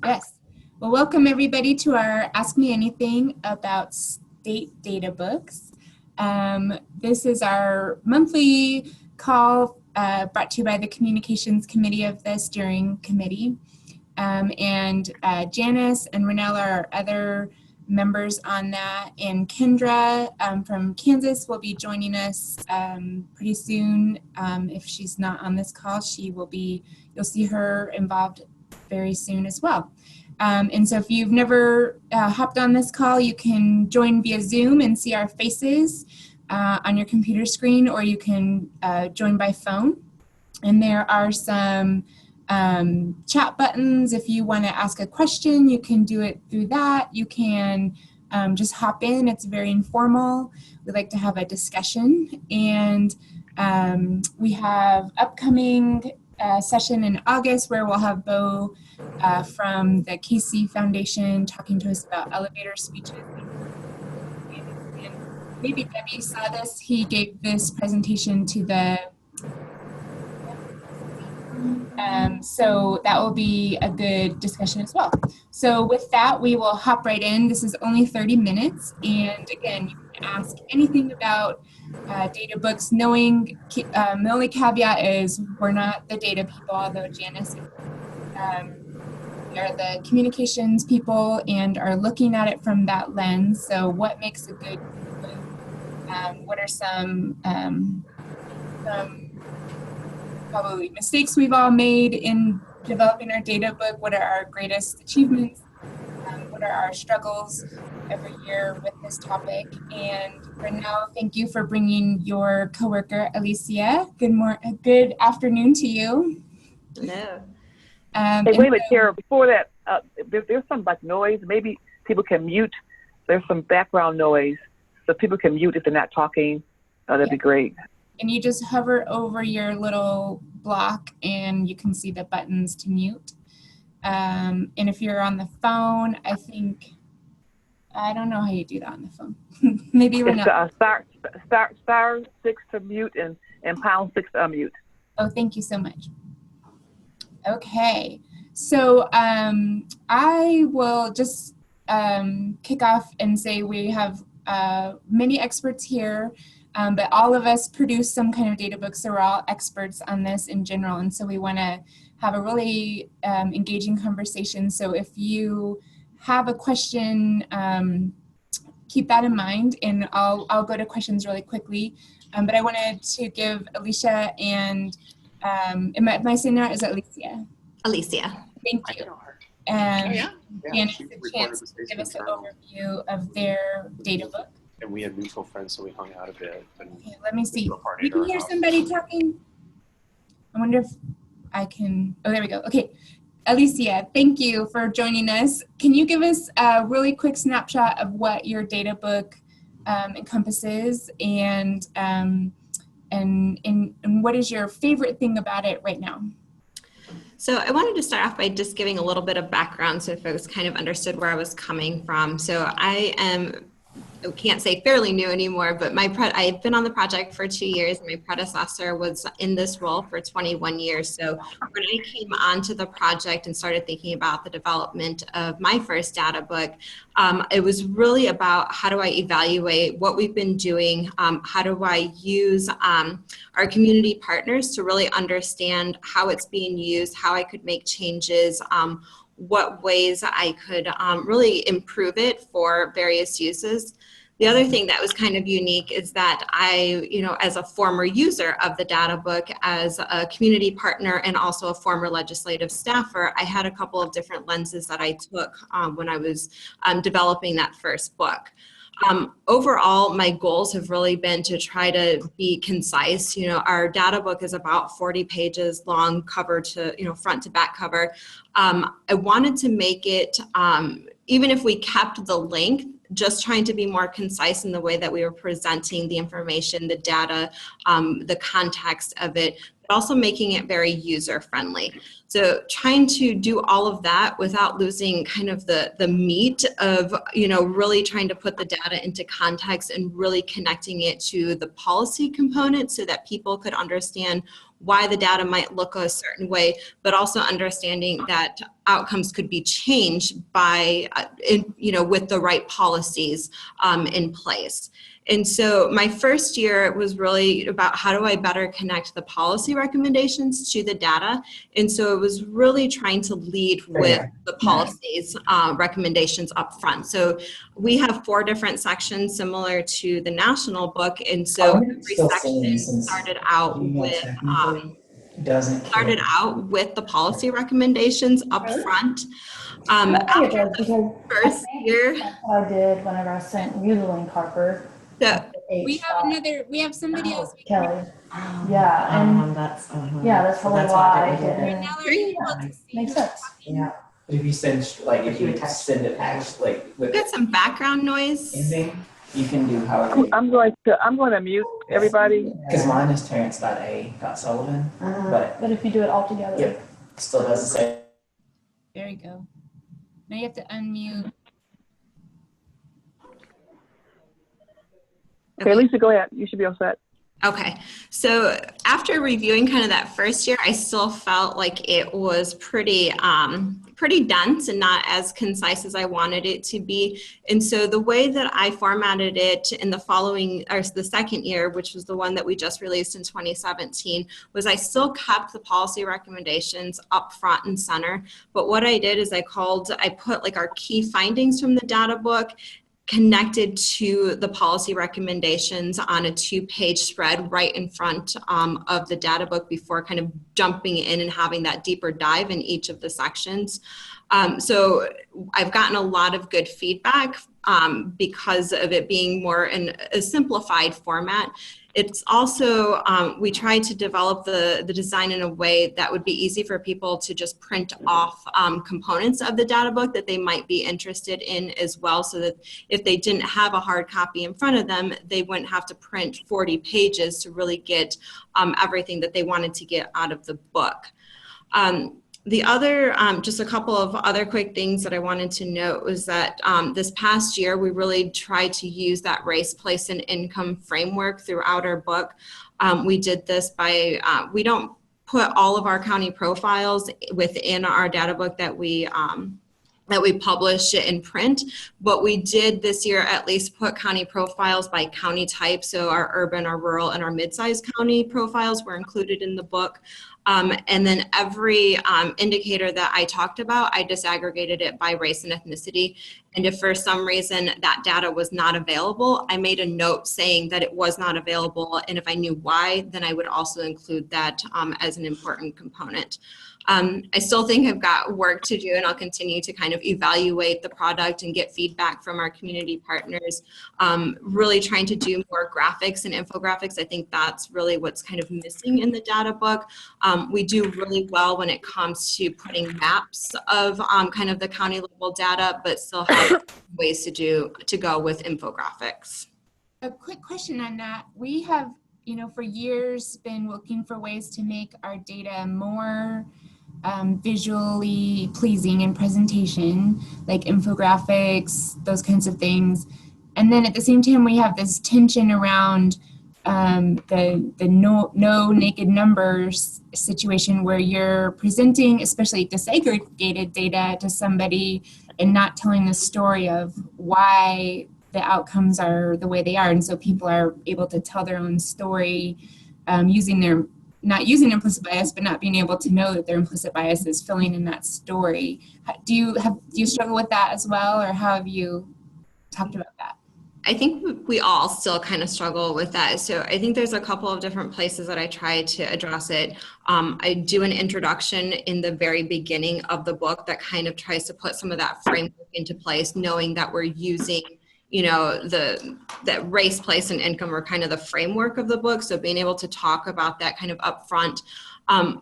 Yes. Well, welcome everybody to our Ask Me Anything About State Data Books. This is our monthly call brought to you by the Communications Committee of the Steering Committee. Janice and Renelle are our other members on that, and Kendra from Kansas will be joining us pretty soon. If she's not on this call, she will be, you'll see her involved very soon as well. And so if you've never hopped on this call, you can join via Zoom and see our faces on your computer screen, or you can join by phone. And there are some chat buttons. If you want to ask a question, you can do it through that. You can just hop in. It's very informal. We like to have a discussion. And we have upcoming session in August where we'll have Bo from the Casey Foundation talking to us about elevator speeches. And maybe Debbie saw this. He gave this presentation to the so that will be a good discussion as well. So with that, we will hop right in. This is only 30 minutes. And again, you can ask anything about data books, knowing the only caveat is we're not the data people, although Janice we are the communications people and are looking at it from that lens. So what makes a good book? What are some probably mistakes we've all made in developing our data book? What are our greatest achievements? What are our struggles every year with this topic? And for now, thank you for bringing your coworker, Alicia. Good afternoon to you. Hello. Hey, wait a minute, Tara, before that, there's some like noise. Maybe people can mute. There's some background noise, so people can mute if they're not talking. That'd be great. And you just hover over your little block and you can see the buttons to mute. And if you're on the phone, I don't know how you do that on the phone. Maybe we're not. Star 6 to mute and pound 6 to unmute. Oh, thank you so much. Okay, so I will just kick off and say we have many experts here. But all of us produce some kind of data book, so we're all experts on this in general. And so we want to have a really engaging conversation. So if you have a question, keep that in mind, and I'll go to questions really quickly. But I wanted to give Alicia and, am I saying that? Is it Alicia? Alicia. Thank you. And Janice a chance to give us an overview of their data book. And we had mutual friends, so we hung out a bit. Okay, let me see. You can hear somebody talking. I wonder if I can. Oh, there we go. Okay, Alicia, thank you for joining us. Can you give us a really quick snapshot of what your data book encompasses, and what is your favorite thing about it right now? So I wanted to start off by just giving a little bit of background so folks kind of understood where I was coming from. So I can't say fairly new anymore, but I've been on the project for 2 years. My predecessor was in this role for 21 years. So when I came onto the project and started thinking about the development of my first data book, it was really about how do I evaluate what we've been doing, how do I use our community partners to really understand how it's being used, how I could make changes, what ways I could really improve it for various uses. The other thing that was kind of unique is that I, as a former user of the data book, as a community partner, and also a former legislative staffer, I had a couple of different lenses that I took when I was developing that first book. Overall, my goals have really been to try to be concise. Our data book is about 40 pages long, cover to, front to back cover. I wanted to make it, even if we kept the length, just trying to be more concise in the way that we were presenting the information, the data, the context of it, but also making it very user-friendly. So trying to do all of that without losing kind of the meat of, really trying to put the data into context and really connecting it to the policy component so that people could understand why the data might look a certain way, but also understanding that outcomes could be changed by, with the right policies in place. And so my first year was really about how do I better connect the policy recommendations to the data. And so it was really trying to lead with the policies recommendations up front. So we have 4 different sections similar to the national book. And so every section started out with the policy recommendations up front. After the first year, that's what I did whenever I sent you the link, Harper. So we have somebody else. Kelly. Yeah, and that's probably that's why I we did did. it. Now they're able to see Makes who's sense. talking. Yeah. But if you send if you send it actually with we've got some background noise. ending, you can do however you I'm going to mute everybody. because mine is Terrence.A.Sullivan, but But if you do it all together. Yep. it still does the same. There you go. Now you have to unmute. Okay, Lisa, go ahead. You should be all set. Okay, so after reviewing kind of that first year, I still felt like it was pretty dense and not as concise as I wanted it to be. And so the way that I formatted it in the second year, which was the one that we just released in 2017, was I still kept the policy recommendations up front and center. But what I did is I put like our key findings from the data book connected to the policy recommendations on a 2-page spread right in front of the data book before kind of jumping in and having that deeper dive in each of the sections. So I've gotten a lot of good feedback because of it being more in a simplified format. It's also, we tried to develop the design in a way that would be easy for people to just print off components of the data book that they might be interested in as well, so that if they didn't have a hard copy in front of them, they wouldn't have to print 40 pages to really get everything that they wanted to get out of the book. The other, just a couple of other quick things that I wanted to note was that this past year, we really tried to use that race, place, and income framework throughout our book. We did this by, we don't put all of our county profiles within our data book that we publish in print, but we did this year at least put county profiles by county type. So our urban, our rural, and our mid-sized county profiles were included in the book. And then every indicator that I talked about, I disaggregated it by race and ethnicity. And if for some reason that data was not available, I made a note saying that it was not available. And if I knew why, then I would also include that as an important component. I still think I've got work to do, and I'll continue to kind of evaluate the product and get feedback from our community partners. Really trying to do more graphics and infographics. I think that's really what's kind of missing in the data book. We do really well when it comes to putting maps of kind of the county level data, but still have ways to go with infographics. A quick question on that. We have, for years been looking for ways to make our data more visually pleasing in presentation, like infographics, those kinds of things. And then at the same time, we have this tension around the no naked numbers situation where you're presenting, especially disaggregated data to somebody and not telling the story of why the outcomes are the way they are. And so people are able to tell their own story not using implicit bias, but not being able to know that their implicit bias is filling in that story. Do you struggle with that as well, or how have you talked about that? I think we all still kind of struggle with that. So I think there's a couple of different places that I try to address it. I do an introduction in the very beginning of the book that kind of tries to put some of that framework into place, knowing that we're using that race, place, and income are kind of the framework of the book. So being able to talk about that kind of upfront.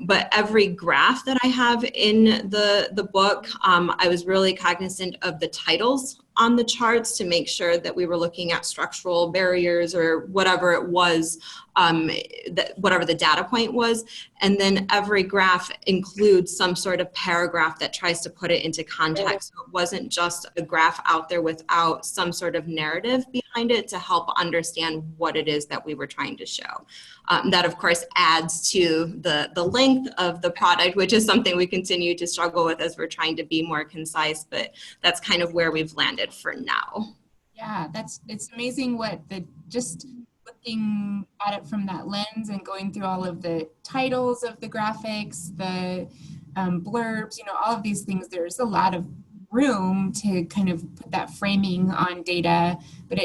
But every graph that I have in the book, I was really cognizant of the titles on the charts to make sure that we were looking at structural barriers or whatever it was, whatever the data point was. And then every graph includes some sort of paragraph that tries to put it into context. So it wasn't just a graph out there without some sort of narrative behind it to help understand what it is that we were trying to show. That, of course, adds to the length of the product, which is something we continue to struggle with as we're trying to be more concise, but that's kind of where we've landed for now. Yeah, it's amazing what just looking at it from that lens and going through all of the titles of the graphics, the blurbs, all of these things, there's a lot of room to kind of put that framing on data, but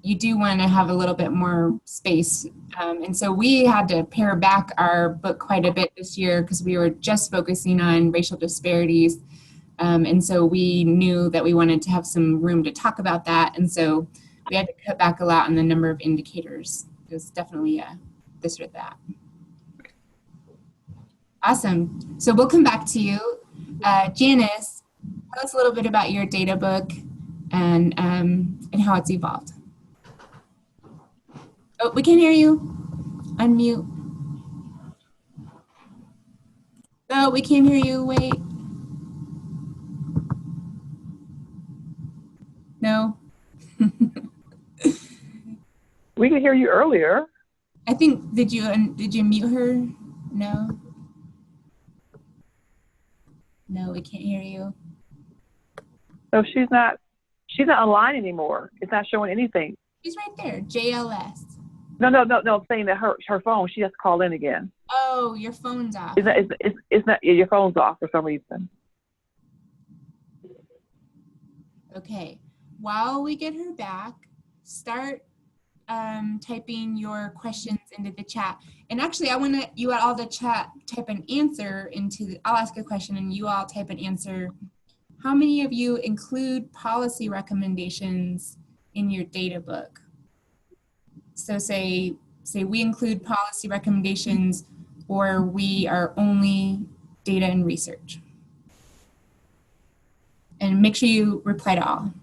you do want to have a little bit more space. And so we had to pare back our book quite a bit this year because we were just focusing on racial disparities. And so we knew that we wanted to have some room to talk about that. And so we had to cut back a lot on the number of indicators. It was definitely this or that. Awesome. So we'll come back to you. Janice, tell us a little bit about your data book and how it's evolved. Oh, we can't hear you. Unmute. No, we can't hear you. Wait. No. We could hear you earlier. I think, did you mute her? No. No, we can't hear you. No, she's not online anymore. It's not showing anything. She's right there, JLS. No. I'm saying that her phone, she has to call in again. Oh, your phone's off. It's not, your phone's off for some reason. Okay. While we get her back, start typing your questions into the chat. And actually, I want you all to type an answer I'll ask a question and you all type an answer. How many of you include policy recommendations in your data book? So say we include policy recommendations, or we are only data and research. And make sure you reply to all.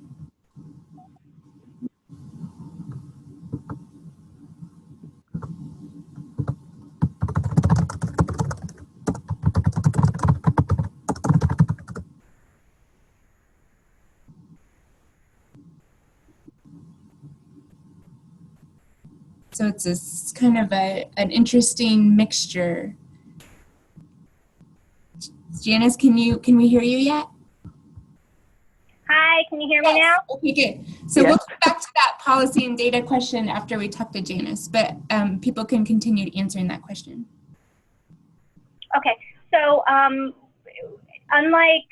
So it's kind of an interesting mixture. Janice, can we hear you yet? Hi, can you hear me now? Okay, good. So we'll come back to that policy and data question after we talk to Janice, but people can continue answering that question. Okay, so unlike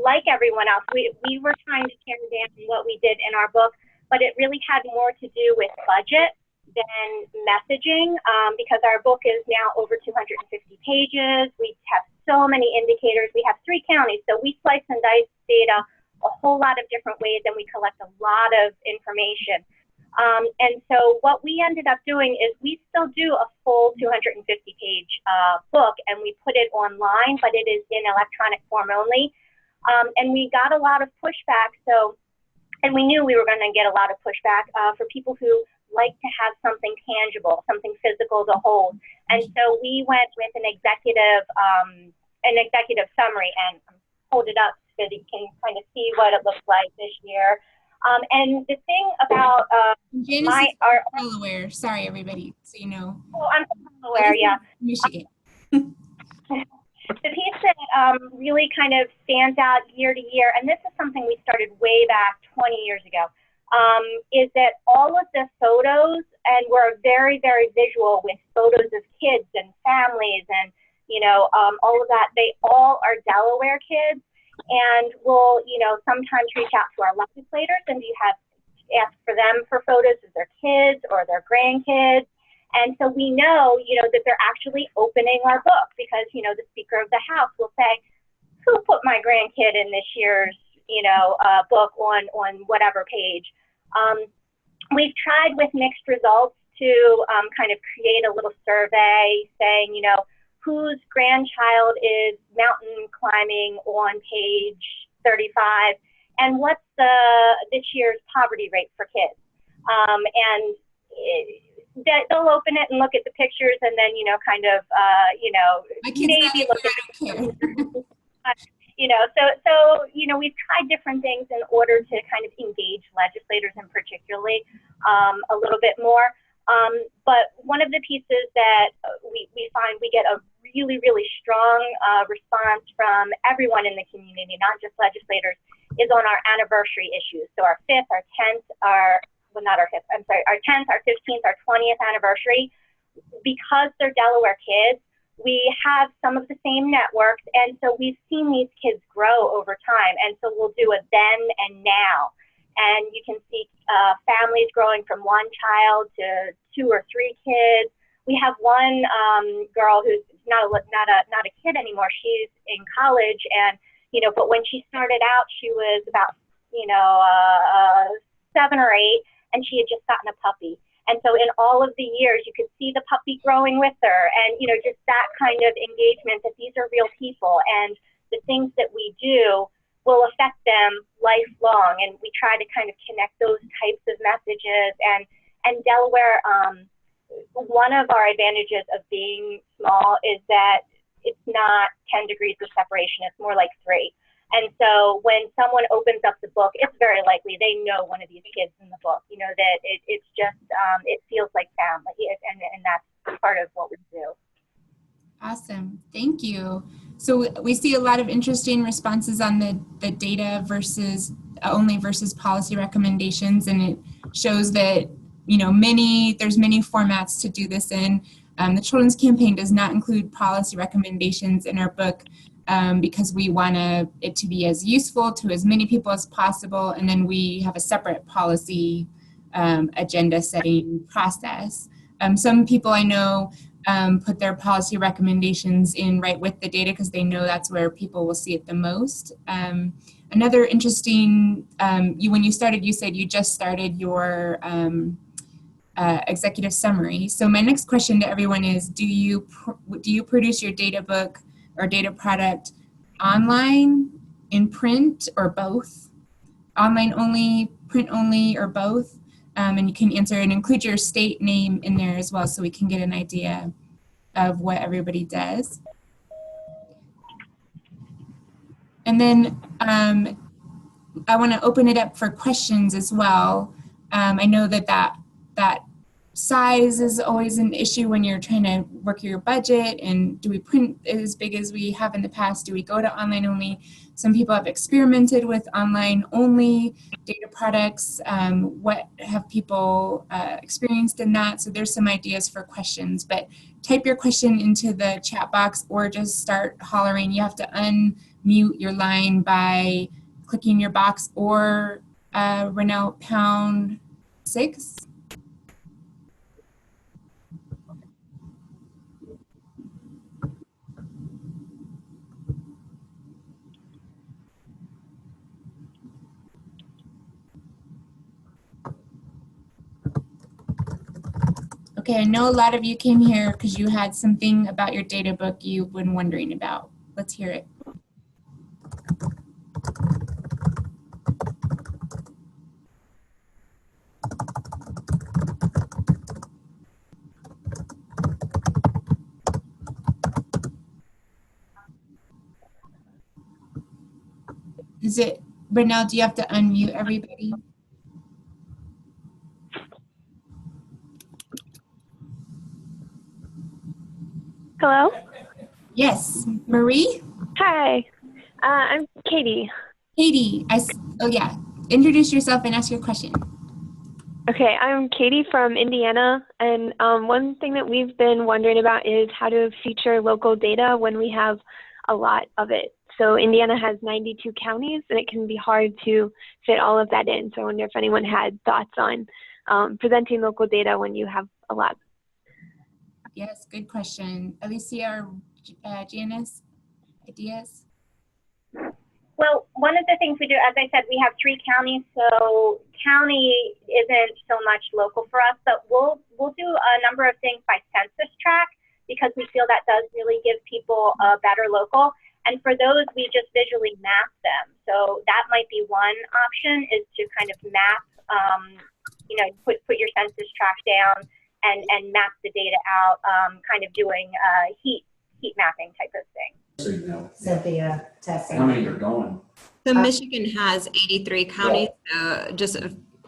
like everyone else, we were trying to tear down what we did in our book, but it really had more to do with budget than messaging, because our book is now over 250 pages. We have so many indicators. We have 3 counties, so we slice and dice data a whole lot of different ways, and we collect a lot of information. And so what we ended up doing is we still do a full 250-page book, and we put it online, but it is in electronic form only. And we got a lot of pushback. And we knew we were going to get a lot of pushback for people who like to have something tangible, something physical to hold. And so we went with an executive summary, and hold it up so that you can kind of see what it looks like this year. And the thing about Janice is Delaware. Sorry, everybody, so you know. Oh, I'm from Delaware, yeah. Michigan. The piece that really kind of stands out year to year, and this is something we started way back 20 years ago, is that all of the photos, and we're very, very visual with photos of kids and families and, all of that, they all are Delaware kids, and we'll, sometimes reach out to our legislators and ask for them for photos of their kids or their grandkids. And so we know, that they're actually opening our book because, the Speaker of the House will say, who put my grandkid in this year's, book on whatever page. We've tried with mixed results to kind of create a little survey saying, whose grandchild is mountain climbing on page 35, and what's this year's poverty rate for kids. And they'll open it and look at the pictures and then, kind of, My kids maybe look at, I don't care. so we've tried different things in order to kind of engage legislators and particularly a little bit more. But one of the pieces that we find we get a really, really strong response from everyone in the community, not just legislators, is on our anniversary issues. So our 5th, our 10th, our 10th, our 15th, our 20th anniversary. Because they're Delaware kids, we have some of the same networks, and so we've seen these kids grow over time, and so we'll do a then and now. And you can see families growing from 1 child to 2 or 3 kids. We have one girl who's not a kid anymore. She's in college, and but when she started out, she was about 7 or 8, and she had just gotten a puppy. And so in all of the years, you could see the puppy growing with her, and just that kind of engagement that these are real people, and the things that we do will affect them lifelong. And we try to kind of connect those types of messages. And Delaware, one of our advantages of being small is that it's not 10 degrees of separation. It's more like 3. And so when someone opens up the book, it's very likely they know one of these kids in the book, that it's just, it feels like family. And that's part of what we do. Awesome. Thank you. So we see a lot of interesting responses on the data versus policy recommendations. And it shows that, there's many formats to do this in. The Children's Campaign does not include policy recommendations in our book because we want it to be as useful to as many people as possible. And then we have a separate policy agenda setting process. Some people I know put their policy recommendations in right with the data because they know that's where people will see it the most. Another interesting, when you started, you said you just started your executive summary. So my next question to everyone is, do you produce your data book or data product online, in print, or both? Online only, print only, or both? And you can answer and include your state name in there as well so we can get an idea of what everybody does. And then I want to open it up for questions as well. I know that size is always an issue when you're trying to work your budget, and do we print as big as we have in the past? Do we go to online only? Some people have experimented with online only data products. What have people experienced in that? So there's some ideas for questions, but type your question into the chat box or just start hollering. You have to unmute your line by clicking your box or Renell #6. Okay, I know a lot of you came here because you had something about your data book you've been wondering about. Let's hear it. Is it, Renell, do you have to unmute everybody? Hello? Yes, Marie? Hi, I'm Katie. Katie, oh yeah, introduce yourself and ask your question. Okay, I'm Katie from Indiana, and one thing that we've been wondering about is how to feature local data when we have a lot of it. So Indiana has 92 counties, and it can be hard to fit all of that in. So I wonder if anyone had thoughts on presenting local data when you have a lot. Yes, good question. Alicia or Janice, ideas? Well, one of the things we do, as I said, we have 3 counties, so county isn't so much local for us, but we'll do a number of things by census tract because we feel that does really give people a better local. And for those, we just visually map them. So that might be one option, is to kind of map, put your census tract down and map the data out, kind of doing heat mapping type of thing. So you know, Cynthia, testing. how many are going? So Michigan has 83 counties, just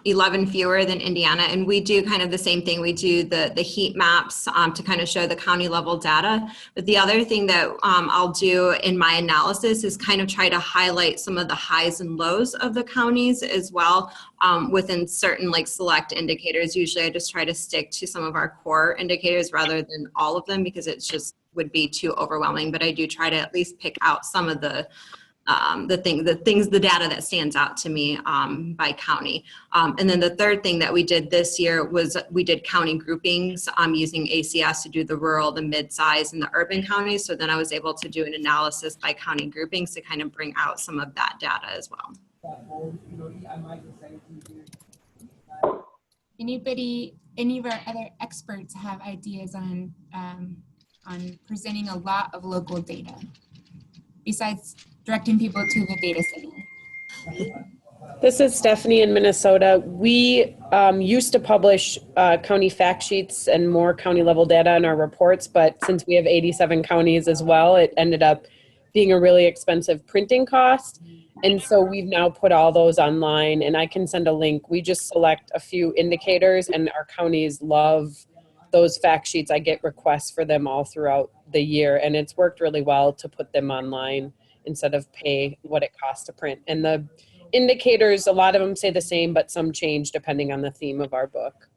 11 fewer than Indiana, and we do kind of the same thing. We do the heat maps to kind of show the county level data. But the other thing that I'll do in my analysis is kind of try to highlight some of the highs and lows of the counties as well within certain like select indicators. Usually I just try to stick to some of our core indicators rather than all of them, because it's just would be too overwhelming. But I do try to at least pick out some of the data that stands out to me by county. And then the third thing that we did this year was we did county groupings using ACS to do the rural, the mid-size, and the urban counties. So then I was able to do an analysis by county groupings to kind of bring out some of that data as well. Any of our other experts have ideas on presenting a lot of local data, besides directing people to the data center? This is Stephanie in Minnesota. We used to publish county fact sheets and more county level data in our reports, but since we have 87 counties as well, it ended up being a really expensive printing cost. And so we've now put all those online, and I can send a link. We just select a few indicators, and our counties love those fact sheets. I get requests for them all throughout the year, and it's worked really well to put them online instead of pay what it costs to print. And the indicators, a lot of them say the same, but some change depending on the theme of our book.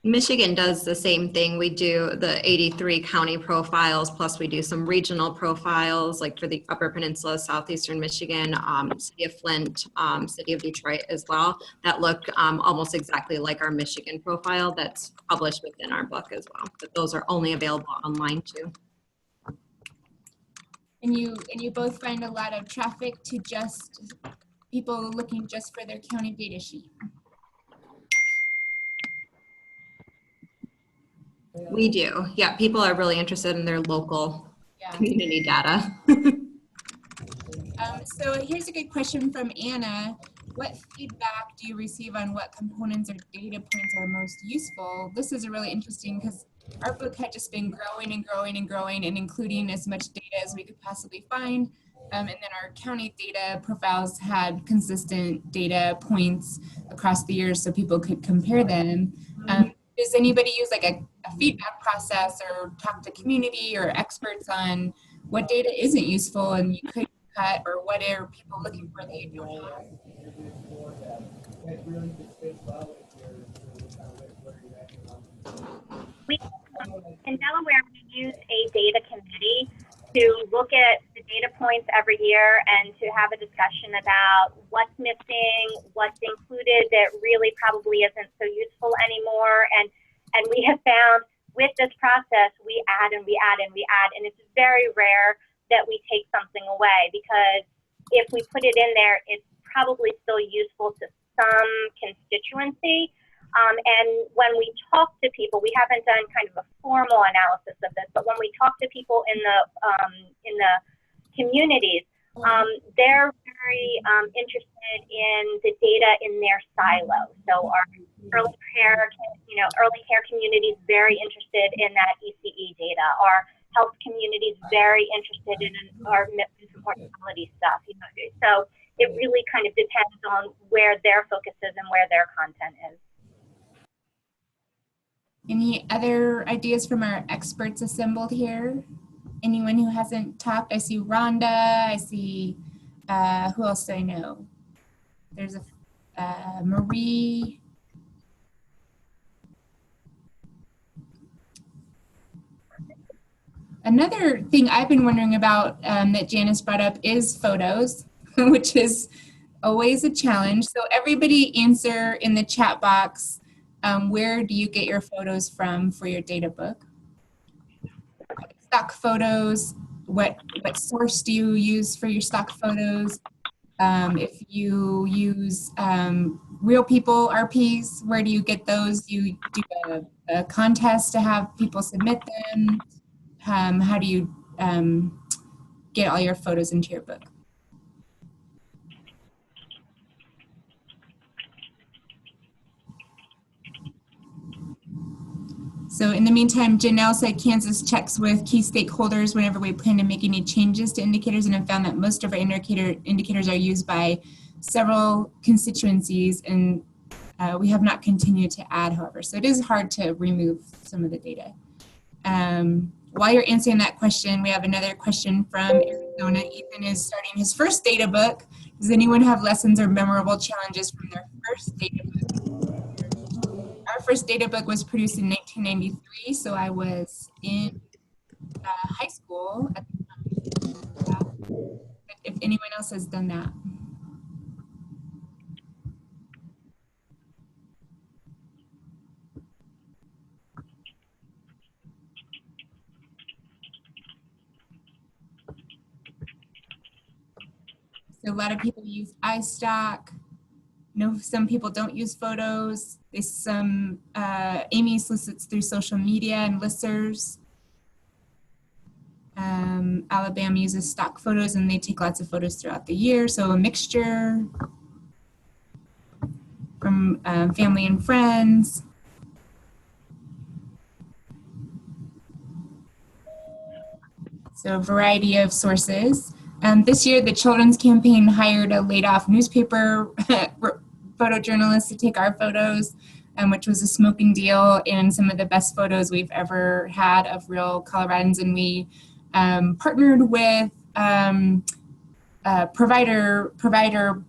Michigan does the same thing. We do the 83 county profiles, plus we do some regional profiles, like for the Upper Peninsula, Southeastern Michigan, City of Flint, City of Detroit as well, that look almost exactly like our Michigan profile that's published within our book as well. But those are only available online too. And you both find a lot of traffic to just people looking just for their county data sheet? We do. Yeah, people are really interested in their local community data. So here's a good question from Anna. What feedback do you receive on what components or data points are most useful? This is really interesting because our book had just been growing and growing and growing and including as much data as we could possibly find. And then our county data profiles had consistent data points across the years so people could compare them. Does anybody use like a feedback process or talk to community or experts on what data isn't useful and you could cut, or what are people looking for that you don't have? In Delaware, we use a data committee to look at the data points every year and to have a discussion about what's missing, what's included that really probably isn't so useful anymore. And we have found with this process, we add and we add and we add, and it's very rare that we take something away, because if we put it in there, it's probably still useful to some constituency. And when we talk to people, we haven't done kind of a formal analysis of this, but when we talk to people in the communities, they're very interested in the data in their silo. So our early care community is very interested in that ECE data. Our health community is very interested in our mortality stuff. So it really kind of depends on where their focus is and where their content is. Any other ideas from our experts assembled here? Anyone who hasn't talked? I see Rhonda, I see, who else do I know? There's a Marie. Another thing I've been wondering about that Janice brought up is photos, which is always a challenge. So everybody answer in the chat box, where do you get your photos from for your data book? Stock photos, what source do you use for your stock photos? If you use real people RPs, where do you get those? Do you do a contest to have people submit them? How do you get all your photos into your book. So in the meantime, Janelle said Kansas checks with key stakeholders whenever we plan to make any changes to indicators, and have found that most of our indicators are used by several constituencies, and we have not continued to add, however. So it is hard to remove some of the data. While you're answering that question, we have another question from Arizona. Ethan is starting his first data book. Does anyone have lessons or memorable challenges from their first data book? Our first data book was produced in 1993, so I was in high school at the time. If anyone else has done that. So a lot of people use iStock. No, some people don't use photos. Amy solicits through social media and listservs. Alabama uses stock photos, and they take lots of photos throughout the year. So a mixture from family and friends. So a variety of sources. This year, the Children's Campaign hired a laid-off newspaper photojournalist to take our photos, which was a smoking deal, and some of the best photos we've ever had of real Coloradans. And we partnered with provider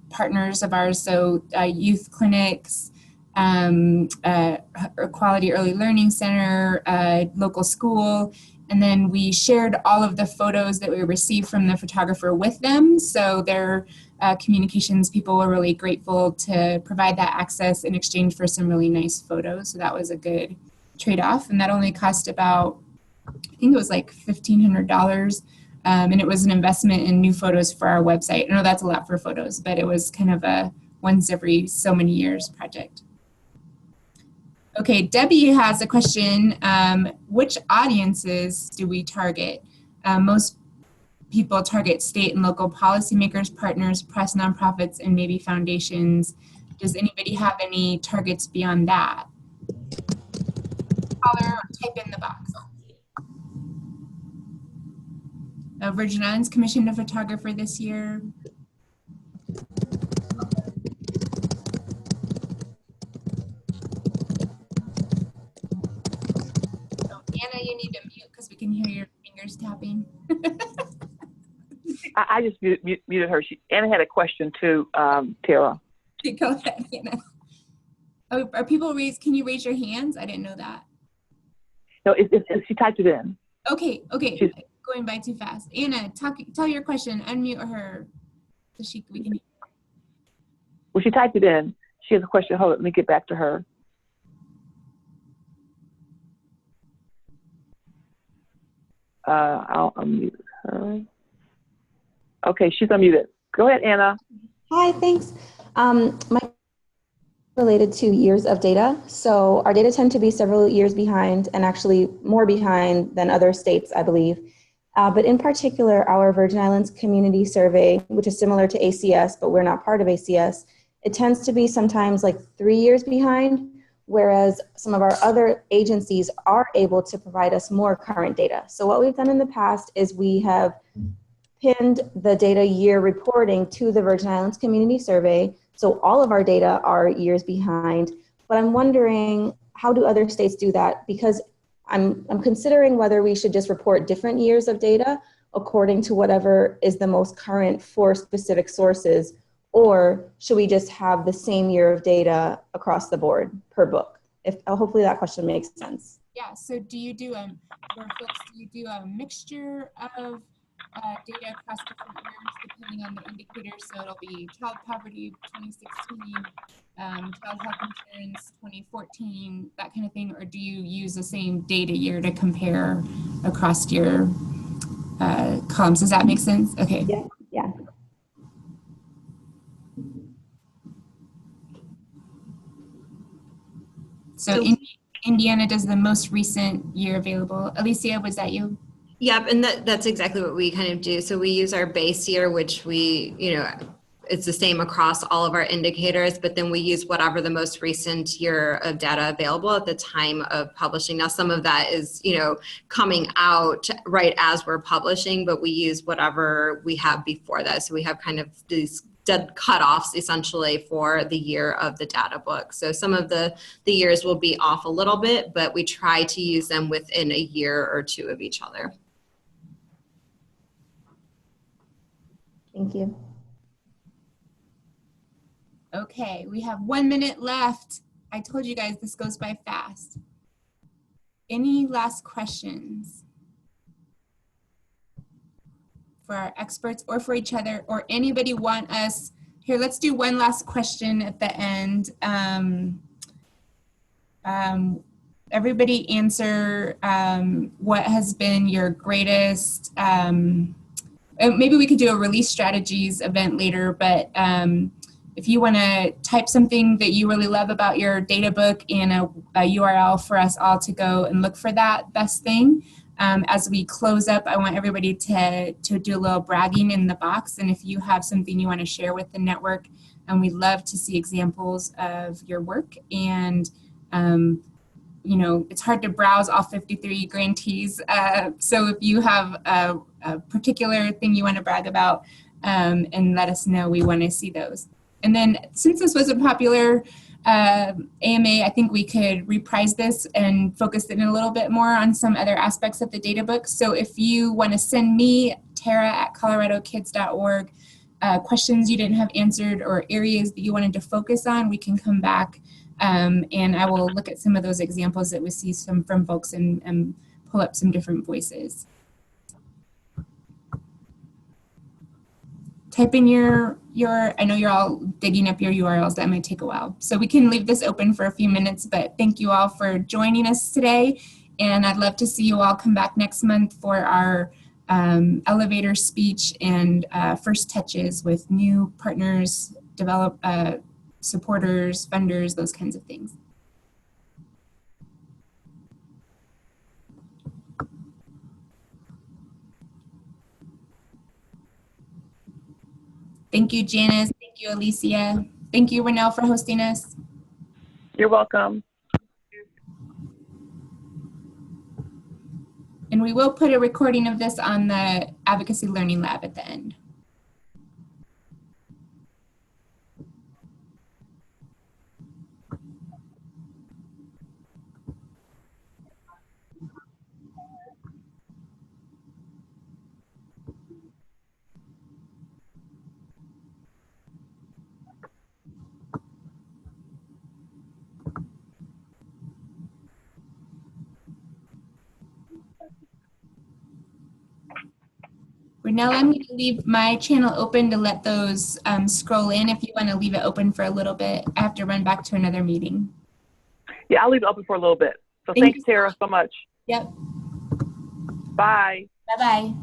partners of ours, so youth clinics, Quality Early Learning Center, local school. And then we shared all of the photos that we received from the photographer with them. So their communications people were really grateful to provide that access in exchange for some really nice photos. So that was a good trade-off. And that only cost about, I think it was like $1,500. And it was an investment in new photos for our website. I know that's a lot for photos, but it was kind of a once every so many years project. Okay, Debbie has a question. Which audiences do we target? Most people target state and local policymakers, partners, press, nonprofits, and maybe foundations. Does anybody have any targets beyond that? Holler or type in the box. Virgin Islands commissioned a photographer this year. Anna, you need to mute because we can hear your fingers tapping. I just muted her. Anna had a question too, Tara. Go ahead, Anna. Oh, are people can you raise your hands? I didn't know that. No, she typed it in. Okay. Going by too fast. Anna, tell your question. Unmute her so we can. Well, she typed it in. She has a question. Hold on, let me get back to her. I'll unmute her. Okay, she's unmuted. Go ahead, Anna. Hi, thanks. My related to years of data. So our data tend to be several years behind, and actually more behind than other states, I believe. But in particular, our Virgin Islands Community Survey, which is similar to ACS, but we're not part of ACS, it tends to be sometimes like 3 years behind, whereas some of our other agencies are able to provide us more current data. So what we've done in the past is we have pinned the data year reporting to the Virgin Islands Community Survey. So all of our data are years behind, but I'm wondering, how do other states do that? Because I'm considering whether we should just report different years of data according to whatever is the most current for specific sources, or should we just have the same year of data across the board per book? Hopefully that question makes sense. Yeah, so do you do a mixture of data across different years depending on the indicator? So it'll be child poverty 2016, child health insurance 2014, that kind of thing, or do you use the same data year to compare across your columns? Does that make sense? Okay. Yeah. So Indiana does the most recent year available. Alicia, was that you? Yep, and that's exactly what we kind of do. So we use our base year, which we, it's the same across all of our indicators, but then we use whatever the most recent year of data available at the time of publishing. Now, some of that is, coming out right as we're publishing, but we use whatever we have before that. So we have kind of these dead cutoffs essentially for the year of the data book. So some of the years will be off a little bit, but we try to use them within a year or two of each other. Thank you. Okay, we have 1 minute left. I told you guys this goes by fast. Any last questions for our experts or for each other, or anybody want us? Here, let's do one last question at the end. Everybody answer what has been your greatest, maybe we could do a release strategies event later, but if you want to type something that you really love about your data book and a URL for us all to go and look for that best thing. As we close up, I want everybody to do a little bragging in the box. And if you have something you want to share with the network, and we'd love to see examples of your work. And, it's hard to browse all 53 grantees. So if you have a particular thing you want to brag about, and let us know, we want to see those. And then since this was a popular AMA, I think we could reprise this and focus it in a little bit more on some other aspects of the data book. So if you want to send me, Tara@coloradokids.org, questions you didn't have answered or areas that you wanted to focus on, we can come back and I will look at some of those examples that we see some from folks and pull up some different voices. Type in your, I know you're all digging up your URLs, that might take a while. So we can leave this open for a few minutes, but thank you all for joining us today. And I'd love to see you all come back next month for our elevator speech and first touches with new partners, supporters, funders, those kinds of things. Thank you, Janice. Thank you, Alicia. Thank you, Renelle, for hosting us. You're welcome. And we will put a recording of this on the Advocacy Learning Lab at the end. Renelle, I'm going to leave my channel open to let those scroll in if you want to leave it open for a little bit. I have to run back to another meeting. Yeah, I'll leave it open for a little bit. So thanks, Tara, so much. Yep. Bye. Bye-bye.